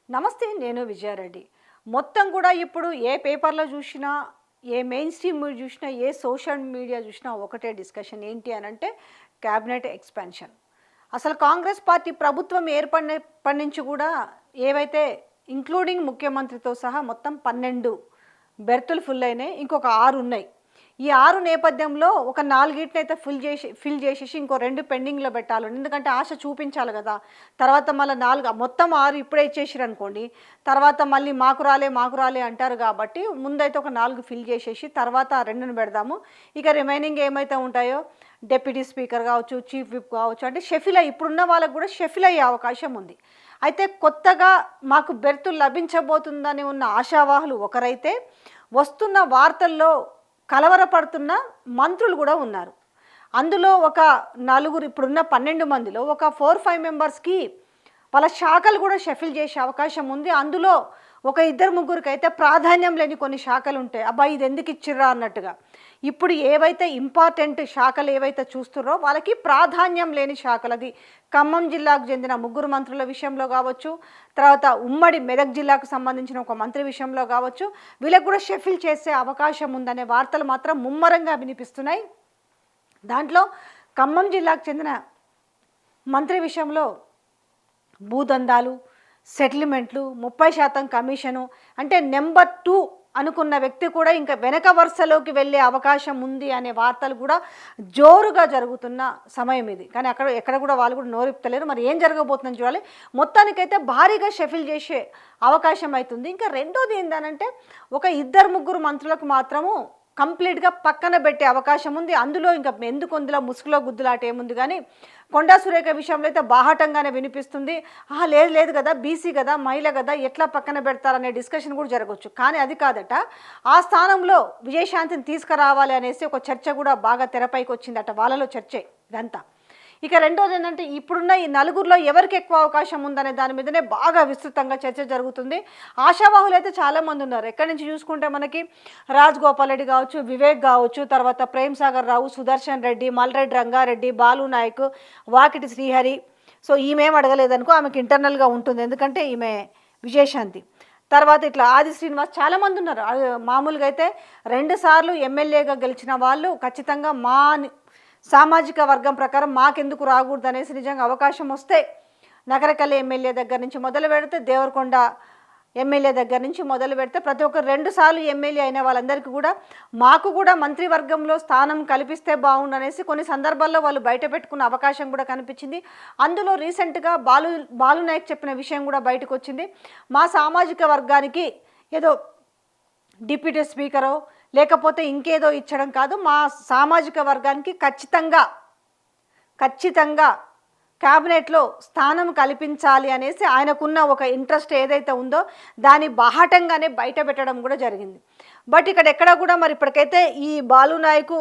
నమస్తే. నేను విజయారెడ్డి. మొత్తం కూడా ఇప్పుడు ఏ పేపర్‌లో చూసినా, ఏ మెయిన్ స్ట్రీమ్ మీడియా చూసినా, ఏ సోషల్ మీడియా చూసినా ఒకటే డిస్కషన్ ఏంటి అనంటే క్యాబినెట్ ఎక్స్‌పాన్షన్. అసలు కాంగ్రెస్ పార్టీ ప్రభుత్వం ఏర్పడినప్పటి నుంచి కూడా ఏవైతే ఇంక్లూడింగ్ ముఖ్యమంత్రితో సహా మొత్తం 12 బెర్తులు ఫుల్ అయినాయి. ఇంకొక 6 ఉన్నాయి. ఈ 6 నేపథ్యంలో ఒక 4 ఫిల్ చేసేసి ఇంకో 2 పెండింగ్‌లో పెట్టాలి. ఎందుకంటే ఆశ చూపించాలి కదా! తర్వాత మళ్ళా 4 మొత్తం 6 ఇప్పుడే ఇచ్చేసిరనుకోండి, తర్వాత మళ్ళీ మాకు రాలే అంటారు కాబట్టి ముందైతే ఒక 4 ఫిల్ చేసేసి తర్వాత ఆ 2ని పెడదాము. ఇక రిమైనింగ్ ఏమైతే ఉంటాయో డిప్యూటీ స్పీకర్ కావచ్చు, చీఫ్ విప్ కావచ్చు, అంటే షఫిల్ ఇప్పుడున్న వాళ్ళకు కూడా షఫిల్ అయ్యే అవకాశం ఉంది. అయితే కొత్తగా మాకు బెర్తు లభించబోతుందని ఉన్న ఆశావాహులు ఒకరైతే, వస్తున్న వార్తల్లో కలవరపడుతున్న మంత్రులు కూడా ఉన్నారు. అందులో ఒక నలుగురు, ఇప్పుడున్న 12 మందిలో ఒక 4, 5 మెంబర్స్కి వాళ్ళ శాఖలు కూడా షఫిల్ చేసే అవకాశం ఉంది. అందులో ఒక 2, 3కి అయితే ప్రాధాన్యం లేని కొన్ని శాఖలు ఉంటాయి. అబ్బాయి ఇది ఎందుకు ఇచ్చిర్రా అన్నట్టుగా. ఇప్పుడు ఏవైతే ఇంపార్టెంట్ శాఖలు ఏవైతే చూస్తున్నారో వాళ్ళకి ప్రాధాన్యం లేని శాఖలు, అది ఖమ్మం జిల్లాకు చెందిన 3 మంత్రుల విషయంలో కావచ్చు, తర్వాత ఉమ్మడి మెదక్ జిల్లాకు సంబంధించిన ఒక మంత్రి విషయంలో కావచ్చు, వీళ్ళకు కూడా షఫిల్ చేసే అవకాశం ఉందనే వార్తలు మాత్రం ముమ్మరంగా వినిపిస్తున్నాయి. దాంట్లో ఖమ్మం జిల్లాకు చెందిన మంత్రి విషయంలో భూదందాలు, సెటిల్మెంట్లు, 30% కమిషను, అంటే నెంబర్ 2 అనుకున్న వ్యక్తి కూడా ఇంకా వెనక వరుసలోకి వెళ్ళే అవకాశం ఉంది అనే వార్తలు కూడా జోరుగా జరుగుతున్న సమయం ఇది. కానీ ఎక్కడ కూడా వాళ్ళు కూడా నోరిప్తలేరు. మరి ఏం జరగబోతుందని చూడాలి. మొత్తానికైతే భారీగా షఫిల్ చేసే అవకాశం అవుతుంది. ఇంకా రెండోది ఏంటనంటే ఒక 2, 3 మంత్రులకు మాత్రము కంప్లీట్గా పక్కన పెట్టే అవకాశం ఉంది. అందులో ఇంకా ఎందుకుందిలో ముసుగులో గుద్దులాట ఏముంది, కానీ కొండా సురేఖ విషయంలో అయితే బాహాటంగానే వినిపిస్తుంది. లేదు కదా, బీసీ కదా, మహిళ కదా, ఎట్లా పక్కన పెడతారనే డిస్కషన్ కూడా జరగవచ్చు. కానీ అది కాదట, ఆ స్థానంలో విజయశాంతిని తీసుకురావాలి అనేసి ఒక చర్చ కూడా బాగా తెరపైకి వచ్చిందట. వాళ్ళలో చర్చే ఇదంతా. ఇక రెండోది ఏంటంటే ఇప్పుడున్న ఈ నలుగురిలో ఎవరికి ఎక్కువ అవకాశం ఉందనే దాని మీదనే బాగా విస్తృతంగా చర్చ జరుగుతుంది. ఆశావాహులు అయితే చాలామంది ఉన్నారు. ఎక్కడి నుంచి చూసుకుంటే మనకి రాజగోపాల్ రెడ్డి కావచ్చు, వివేక్ కావచ్చు, తర్వాత ప్రేమ్ సాగర్ రావు, సుదర్శన్ రెడ్డి, మల్రెడ్డి రంగారెడ్డి, బాలు నాయక్, వాకిటి శ్రీహరి. సో ఈమెం అడగలేదనుకో, ఆమెకి ఇంటర్నల్గా ఉంటుంది, ఎందుకంటే ఈమె విజయశాంతి. తర్వాత ఇట్లా ఆది శ్రీనివాస్, చాలామంది ఉన్నారు. మామూలుగా అయితే 2 సార్లు ఎమ్మెల్యేగా గెలిచిన వాళ్ళు ఖచ్చితంగా మా సామాజిక వర్గం ప్రకారం మాకెందుకు రాకూడదు అనేసి నిజంగా అవకాశం వస్తే నగరకల్లి ఎమ్మెల్యే దగ్గర నుంచి మొదలు పెడితే, దేవరకొండ ఎమ్మెల్యే దగ్గర నుంచి మొదలు పెడితే ప్రతి ఒక్కరు 2 సార్లు ఎమ్మెల్యే అయిన వాళ్ళందరికీ కూడా మాకు కూడా మంత్రివర్గంలో స్థానం కల్పిస్తే బాగుండు అనేసి కొన్ని సందర్భాల్లో వాళ్ళు బయట పెట్టుకున్న అవకాశం కూడా కనిపించింది. అందులో రీసెంట్గా బాలు నాయక్ చెప్పిన విషయం కూడా బయటకు వచ్చింది. మా సామాజిక వర్గానికి ఏదో డిప్యూటీ స్పీకరో లేకపోతే ఇంకేదో ఇచ్చడం కాదు, మా సామాజిక వర్గానికి ఖచ్చితంగా క్యాబినెట్లో స్థానం కల్పించాలి అనేసి ఆయనకున్న ఒక ఇంట్రెస్ట్ ఏదైతే ఉందో దాన్ని బాహాటంగానే బయట పెట్టడం కూడా జరిగింది. బట్ ఇక్కడ ఎక్కడ కూడా మరి ఇప్పటికైతే ఈ బాలు నాయకు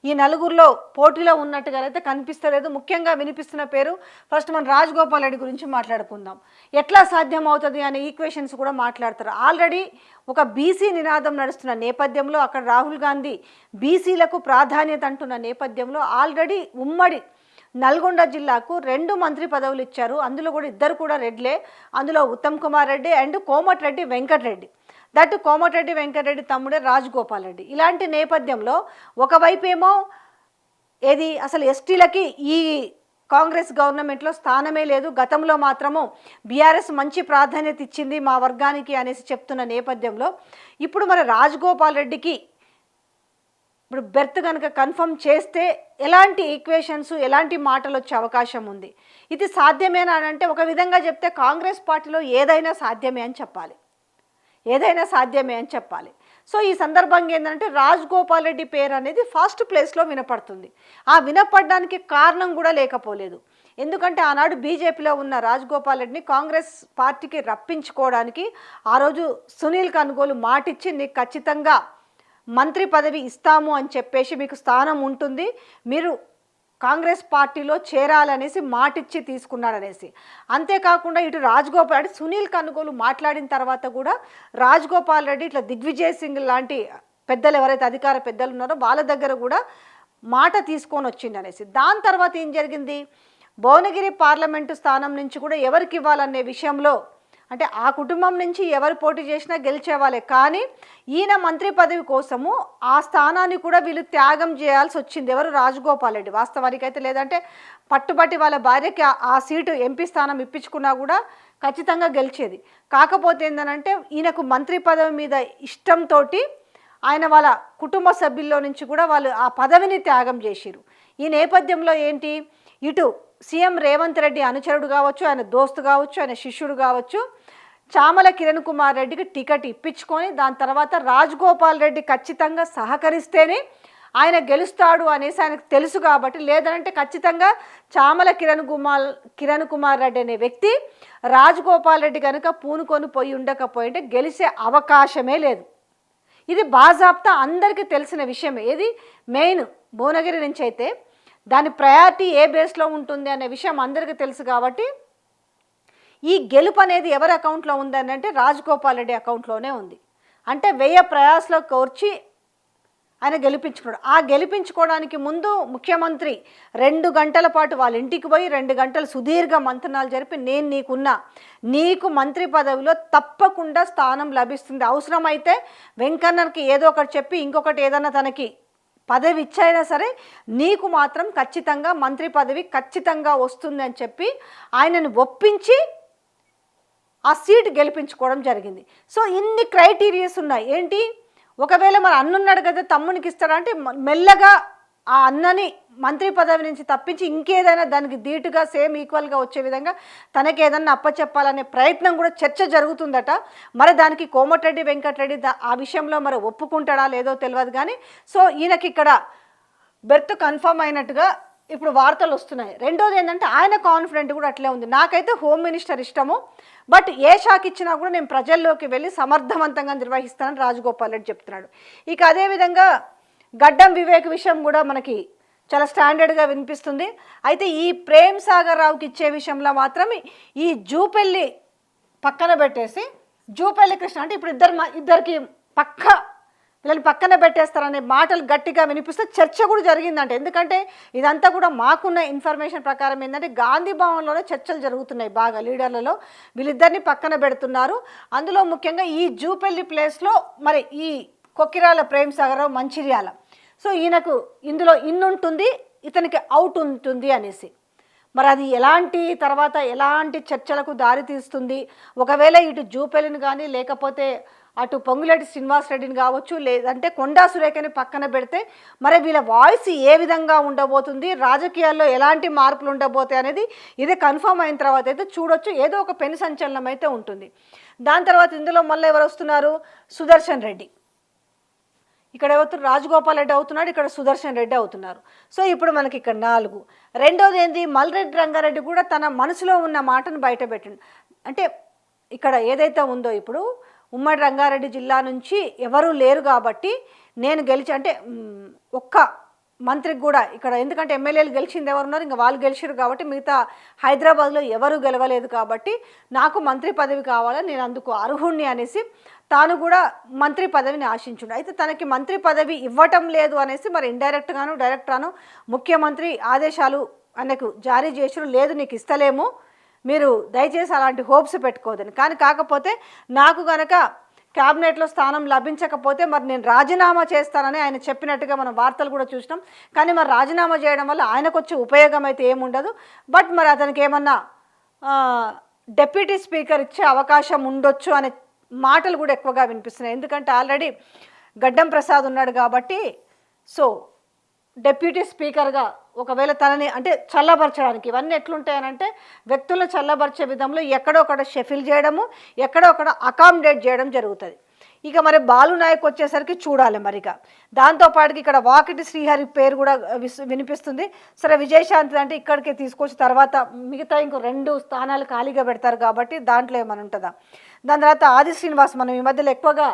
ఈ నలుగురిలో పోటీలో ఉన్నట్టుగా అయితే కనిపిస్తలేదు. ముఖ్యంగా వినిపిస్తున్న పేరు, ఫస్ట్ మనం రాజగోపాల్ రెడ్డి గురించి మాట్లాడుకుందాం. ఎట్లా సాధ్యం అవుతుంది అనే ఈక్వేషన్స్ కూడా మాట్లాడతారు. ఆల్రెడీ ఒక బీసీ నినాదం నడుస్తున్న నేపథ్యంలో, అక్కడ రాహుల్ గాంధీ బీసీలకు ప్రాధాన్యత అంటున్న నేపథ్యంలో ఆల్రెడీ ఉమ్మడి నల్గొండ జిల్లాకు 2 మంత్రి పదవులు ఇచ్చారు. అందులో కూడా 2 కూడా రెడ్లే. అందులో ఉత్తమ్ కుమార్ రెడ్డి అండ్ కోమటిరెడ్డి వెంకటరెడ్డి. దట్టు కోమటిరెడ్డి వెంకటరెడ్డి తమ్ముడే రాజగోపాల్ రెడ్డి. ఇలాంటి నేపథ్యంలో ఒకవైపు ఏమో ఏది అసలు ఎస్టీలకి ఈ కాంగ్రెస్ గవర్నమెంట్లో స్థానమే లేదు, గతంలో మాత్రము బీఆర్ఎస్ మంచి ప్రాధాన్యత ఇచ్చింది మా వర్గానికి అనేసి చెప్తున్న నేపథ్యంలో ఇప్పుడు మరి రాజగోపాల్ రెడ్డికి ఇప్పుడు బెర్త్ కనుక కన్ఫర్మ్ చేస్తే ఎలాంటి ఈక్వేషన్స్, ఎలాంటి మాటలు వచ్చే అవకాశం ఉంది? ఇది సాధ్యమేనా అని అంటే ఒక విధంగా చెప్తే కాంగ్రెస్ పార్టీలో ఏదైనా సాధ్యమే అని చెప్పాలి. సో ఈ సందర్భంగా ఏంటంటే రాజగోపాల్ రెడ్డి పేరు అనేది ఫస్ట్ ప్లేస్లో వినపడుతుంది. ఆ వినపడడానికి కారణం కూడా లేకపోలేదు. ఎందుకంటే ఆనాడు బీజేపీలో ఉన్న రాజగోపాల్ రెడ్డిని కాంగ్రెస్ పార్టీకి రప్పించుకోవడానికి ఆ రోజు సునీల్ కనుగోలు మాటిచ్చి నీకు ఖచ్చితంగా మంత్రి పదవి ఇస్తాము అని చెప్పేసి, మీకు స్థానం ఉంటుంది, మీరు కాంగ్రెస్ పార్టీలో చేరాలనేసి మాటిచ్చి తీసుకున్నాడనేసి. అంతేకాకుండా ఇటు రాజగోపాల్ రెడ్డి సునీల్ కనుగోలు మాట్లాడిన తర్వాత కూడా రాజగోపాల్ రెడ్డి ఇట్లా దిగ్విజయ్ సింగ్ లాంటి పెద్దలు ఎవరైతే అధికార పెద్దలు ఉన్నారో వాళ్ళ దగ్గర కూడా మాట తీసుకొని వచ్చింది అనేసి. దాని తర్వాత ఏం జరిగింది, భువనగిరి పార్లమెంటు స్థానం నుంచి కూడా ఎవరికి ఇవ్వాలనే విషయంలో అంటే ఆ కుటుంబం నుంచి ఎవరు పోటీ చేసినా గెలిచేవాళ్ళే, కానీ ఈయన మంత్రి పదవి కోసము ఆ స్థానాన్ని కూడా వీళ్ళు త్యాగం చేయాల్సి వచ్చింది. ఎవరు? రాజగోపాల్ రెడ్డి. వాస్తవానికి అయితే లేదంటే పట్టుబట్టి వాళ్ళ భార్యకి ఆ సీటు ఎంపీ స్థానం ఇప్పించుకున్నా కూడా ఖచ్చితంగా గెలిచేది. కాకపోతే ఏంటంటే ఈయనకు మంత్రి పదవి మీద ఇష్టంతో ఆయన వాళ్ళ కుటుంబ సభ్యుల్లో నుంచి కూడా వాళ్ళు ఆ పదవిని త్యాగం చేసిరు. ఈ నేపథ్యంలో ఏంటి, ఇటు సీఎం రేవంత్ రెడ్డి అనుచరుడు కావచ్చు, ఆయన దోస్తు కావచ్చు, ఆయన శిష్యుడు కావచ్చు, చామల కిరణ్ కుమార్ రెడ్డికి టికెట్ ఇప్పించుకొని దాని తర్వాత రాజగోపాల్ రెడ్డి ఖచ్చితంగా సహకరిస్తేనే ఆయన గెలుస్తాడు అనేసి ఆయనకు తెలుసు కాబట్టి, లేదంటే ఖచ్చితంగా చామల కిరణ్ కుమార్ రెడ్డి అనే వ్యక్తి రాజగోపాల్ రెడ్డి కనుక పూనుకొని పోయి ఉండకపోయింటే గెలిచే అవకాశమే లేదు. ఇది బాజాప్తా అందరికీ తెలిసిన విషయమే. ఏది మెయిన్ భువనగిరి నుంచి అయితే దాని ప్రయారిటీ ఏ బేస్లో ఉంటుంది అనే విషయం అందరికీ తెలుసు కాబట్టి ఈ గెలుపు అనేది ఎవరి అకౌంట్లో ఉందని అంటే రాజగోపాల్ రెడ్డి అకౌంట్లోనే ఉంది. అంటే 1000 ప్రయాసలో కోర్చి ఆయన గెలిపించుకున్నాడు. ఆ గెలిపించుకోవడానికి ముందు ముఖ్యమంత్రి 2 గంటల పాటు వాళ్ళ ఇంటికి పోయి 2 గంటలు సుదీర్ఘ మంతనాలు జరిపి నేను నీకు మంత్రి పదవిలో తప్పకుండా స్థానం లభిస్తుంది, అవసరమైతే వెంకన్నకి ఏదో ఒకటి చెప్పి ఇంకొకటి ఏదైనా తనకి పదవి ఇచ్చైనా సరే నీకు మాత్రం ఖచ్చితంగా మంత్రి పదవి ఖచ్చితంగా వస్తుంది అని చెప్పి ఆయనను ఒప్పించి ఆ సీటు గెలిపించుకోవడం జరిగింది. సో ఇన్ని క్రైటీరియాస్ ఉన్నాయి. ఏంటి, ఒకవేళ మరి అన్నున్నాడు కదా తమ్మునికి ఇస్తాడా అంటే మెల్లగా ఆ అన్నని మంత్రి పదవి నుంచి తప్పించి ఇంకేదైనా దానికి ధీటుగా సేమ్ ఈక్వల్గా వచ్చే విధంగా తనకి ఏదన్నా అప్పచెప్పాలనే ప్రయత్నం కూడా చర్చ జరుగుతుందట. మరి దానికి కోమటిరెడ్డి వెంకటరెడ్డి ఆ విషయంలో మరి ఒప్పుకుంటాడా లేదో తెలియదు. కానీ సో ఈయనకి ఇక్కడ బెర్త్ కన్ఫర్మ్ అయినట్టుగా ఇప్పుడు వార్తలు వస్తున్నాయి. రెండోది ఏంటంటే ఆయన కాన్ఫిడెంట్ కూడా అట్లే ఉంది. నాకైతే హోమ్ మినిస్టర్ ఇష్టము, బట్ ఏ శాఖ ఇచ్చినా కూడా నేను ప్రజల్లోకి వెళ్ళి సమర్థవంతంగా నిర్వహిస్తానని రాజగోపాల్ రెడ్డి చెప్తున్నాడు. ఇక అదేవిధంగా గడ్డం వివేక్ విషయం కూడా మనకి చాలా స్టాండర్డ్గా వినిపిస్తుంది. అయితే ఈ ప్రేమ్ సాగర్ రావుకి ఇచ్చే విషయంలో మాత్రం ఈ జూపల్లి పక్కన పెట్టేసి జూపల్లి కృష్ణ అంటే ఇప్పుడు ఇద్దరికి వీళ్ళని పక్కన పెట్టేస్తారనే మాటలు గట్టిగా వినిపిస్తే చర్చ కూడా జరిగిందంట. ఎందుకంటే ఇదంతా కూడా మాకున్న ఇన్ఫర్మేషన్ ప్రకారం ఏంటంటే గాంధీ భవన్లోనే చర్చలు జరుగుతున్నాయి బాగా లీడర్లలో, వీళ్ళిద్దరిని పక్కన పెడుతున్నారు. అందులో ముఖ్యంగా ఈ జూపల్లి ప్లేస్లో మరి ఈ కొక్కిరాల ప్రేమ్ సాగర్ రావు మంచిర్యాల, సో ఈయనకు ఇందులో ఇన్నుంటుంది ఇతనికి అవుట్ ఉంటుంది అనేసి మరి అది ఎలాంటి చర్చలకు దారి తీస్తుంది. ఒకవేళ ఇటు జూపల్లిని కానీ లేకపోతే అటు పొంగులేటి శ్రీనివాసరెడ్డిని కావచ్చు లేదంటే కొండా సురేఖని పక్కన పెడితే మరి వీళ్ళ వాయిస్ ఏ విధంగా ఉండబోతుంది, రాజకీయాల్లో ఎలాంటి మార్పులు ఉండబోతాయి అనేది ఇదే కన్ఫర్మ్ అయిన తర్వాత అయితే చూడొచ్చు. ఏదో ఒక పెను సంచలనం అయితే ఉంటుంది. దాని తర్వాత ఇందులో మళ్ళీ ఎవరు వస్తున్నారు, సుదర్శన్ రెడ్డి. ఇక్కడ ఎవరు, రాజగోపాల్ రెడ్డి అవుతున్నాడు, ఇక్కడ సుదర్శన్ రెడ్డి అవుతున్నారు. సో ఇప్పుడు మనకి ఇక్కడ 4. రెండోది ఏంది, మల్రెడ్డి రంగారెడ్డి కూడా తన మనసులో ఉన్న మాటను బయట పెట్టిండు. అంటే ఇక్కడ ఏదైతే ఉందో ఇప్పుడు ఉమ్మడి రంగారెడ్డి జిల్లా నుంచి ఎవరూ లేరు కాబట్టి నేను గెలిచి అంటే ఒక్క మంత్రికి కూడా ఇక్కడ ఎందుకంటే ఎమ్మెల్యేలు గెలిచింది ఎవరున్నారు, ఇంకా వాళ్ళు గెలిచారు కాబట్టి మిగతా హైదరాబాద్లో ఎవరు గెలవలేదు కాబట్టి నాకు మంత్రి పదవి కావాలని నేను అందుకు అర్హుణ్ణి అనేసి తాను కూడా మంత్రి పదవిని ఆశించుండు. అయితే తనకి మంత్రి పదవి ఇవ్వటం లేదు అనేసి మరి ఇండైరెక్ట్గాను డైరెక్ట్గాను ముఖ్యమంత్రి ఆదేశాలు ఆయనకు జారీ చేసిన, లేదు నీకు ఇస్తలేము, మీరు దయచేసి అలాంటి హోప్స్ పెట్టుకోవద్దని. కానీ కాకపోతే నాకు కనుక క్యాబినెట్లో స్థానం లభించకపోతే మరి నేను రాజీనామా చేస్తానని ఆయన చెప్పినట్టుగా మనం వార్తలు కూడా చూసినాం. కానీ మరి రాజీనామా చేయడం వల్ల ఆయనకు వచ్చే ఉపయోగం అయితే ఏముండదు. బట్ మరి అతనికి ఏమన్నా డెప్యూటీ స్పీకర్ ఇచ్చే అవకాశం ఉండొచ్చు అనే మాటలు కూడా ఎక్కువగా వినిపిస్తున్నాయి. ఎందుకంటే ఆల్రెడీ గడ్డం ప్రసాద్ ఉన్నాడు కాబట్టి సో డెప్యూటీ స్పీకర్గా ఒకవేళ తనని అంటే చల్లబరచడానికి ఇవన్నీ ఎట్లుంటాయనంటే వ్యక్తులను చల్లబరిచే విధంలో ఎక్కడో ఒకడ షెఫిల్ చేయడము, ఎక్కడో ఒకడ అకామిడేట్ చేయడం జరుగుతుంది. ఇక మరి బాలు నాయక్ వచ్చేసరికి చూడాలి మరిగా. దాంతోపాటుకి ఇక్కడ వాకిటి శ్రీహరి పేరు కూడా వినిపిస్తుంది. సరే విజయశాంతి అంటే ఇక్కడికి తీసుకొచ్చి తర్వాత మిగతా ఇంకో 2 స్థానాలు ఖాళీగా పెడతారు కాబట్టి దాంట్లో ఏమైనా ఉంటుందా. దాని తర్వాత ఆది శ్రీనివాస్ మనం ఈ మధ్యలో ఎక్కువగా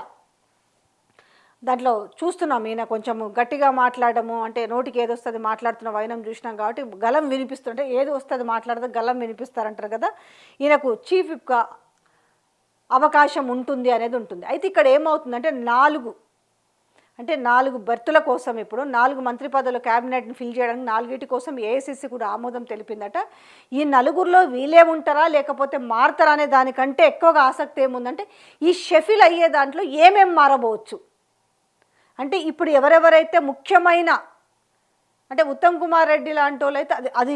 దాంట్లో చూస్తున్నాం, ఈయన కొంచెం గట్టిగా మాట్లాడము అంటే నోటికి ఏది వస్తుంది మాట్లాడుతున్న వైనం చూసినాం కాబట్టి గలం వినిపిస్తుంటే ఏది వస్తుంది మాట్లాడితే గలం వినిపిస్తారంటారు కదా, ఈయనకు చీఫ్ విప్గా అవకాశం ఉంటుంది అనేది ఉంటుంది. అయితే ఇక్కడ ఏమవుతుందంటే 4 అంటే 4 బెర్తుల కోసం ఇప్పుడు 4 మంత్రి పదవులు క్యాబినెట్ని ఫిల్ చేయడానికి 4 కోసం ఏఐసిసి కూడా ఆమోదం తెలిపిందట. ఈ నలుగురిలో వీళ్ళే ఉంటారా లేకపోతే మారుతారా అనే దానికంటే ఎక్కువగా ఆసక్తి ఏముందంటే ఈ షఫిల్ అయ్యే దాంట్లో ఏమేం మారబోవచ్చు అంటే ఇప్పుడు ఎవరెవరైతే ముఖ్యమైన అంటే ఉత్తమ్ కుమార్ రెడ్డి లాంటి వాళ్ళు అయితే అది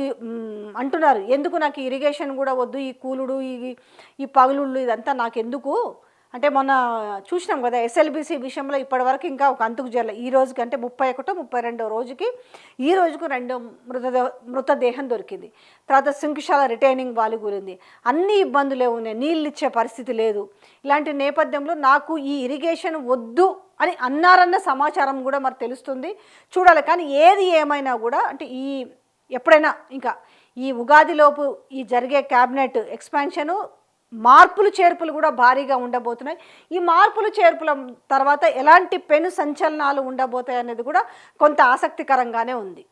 అంటున్నారు, ఎందుకు నాకు ఇరిగేషన్ కూడా వద్దు, ఈ కూలుడు ఈ పగులుళ్ళు ఇదంతా నాకెందుకు అంటే మొన్న చూసినాం కదా ఎస్ఎల్బిసి విషయంలో ఇప్పటివరకు ఇంకా ఒక అంతుకు జరల. ఈ రోజుకి అంటే 31, 32 రోజుకి ఈ రోజుకు 2 మృతదేహం దొరికింది. తర్వాత శంకుశాల రిటైనింగ్ వాల్ గురింది, అన్ని ఇబ్బందులే ఉన్నాయి, నీళ్ళు ఇచ్చే పరిస్థితి లేదు. ఇలాంటి నేపథ్యంలో నాకు ఈ ఇరిగేషన్ వద్దు అని అన్నారన్న సమాచారం కూడా మరి తెలుస్తుంది, చూడాలి. కానీ ఏది ఏమైనా కూడా అంటే ఎప్పుడైనా ఇంకా ఈ ఉగాదిలోపు ఈ జరిగే క్యాబినెట్ ఎక్స్పాన్షను మార్పులు చేర్పులు కూడా భారీగా ఉండబోతున్నాయి. ఈ మార్పులు చేర్పుల తర్వాత ఎలాంటి పెను సంచలనాలు ఉండబోతాయి అనేది కూడా కొంత ఆసక్తికరంగానే ఉంది.